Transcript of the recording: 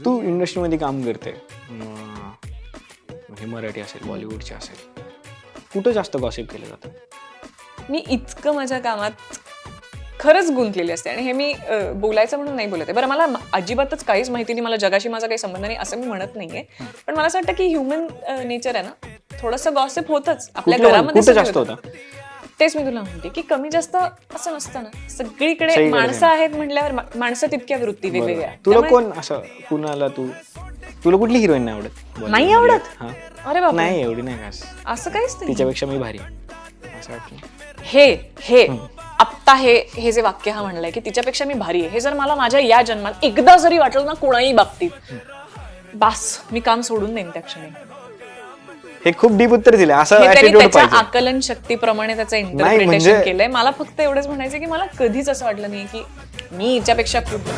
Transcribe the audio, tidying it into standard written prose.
तू इंडस्ट्रीमध्ये काम करते, हे मराठी असेल बॉलिवूडचे असेल, कुठं जास्त गॉसिप केलं जातं? मी इतकं माझ्या कामात खरंच गुंतलेली असते आणि हे मी बोलायचं म्हणून नाही बोलत आहे. बरं, मला अजिबातच काहीच माहिती नाही, मला जगाशी माझा काही संबंध नाही असं मी म्हणत नाहीये, पण मला असं वाटतं की ह्युमन नेचर आहे ना, थोडंसं गॉसिप होतच आपल्या घरामध्ये. कुठं जास्त होतं? तेच मी तुला म्हणते की कमी जास्त असं नसतं ना, सगळीकडे माणसं आहेत म्हटल्यावर माणसं तितक्या वृत्ती वेगवेगळ्या. तुला कोण असं कुणाला तुला कुठली हिरोईन नाही आवडत? नाही आवडत? हा, अरे बाबा, नाही एवढी नाही खास, असं काहीच नाही. तिच्यापेक्षा मी भारी असं वाटलं. हे आत्ता हे जे वाक्य हा म्हणलंय की तिच्यापेक्षा मी भारी आहे, हे जर मला माझ्या या जन्मात एकदा जरी वाटलं ना कोणाही बाबतीत, बास, मी काम सोडून देईन त्या क्षणी. हे खूप डीप उत्तर दिले, असं त्यांनी ऍटिट्यूड त्याच्या पाहिजे. आकलन शक्तीप्रमाणे त्याचं इंटरप्रिटेशन केलंय. मला फक्त एवढंच म्हणायचं की मला कधीच असं वाटलं नाही की मी हिच्यापेक्षा खूप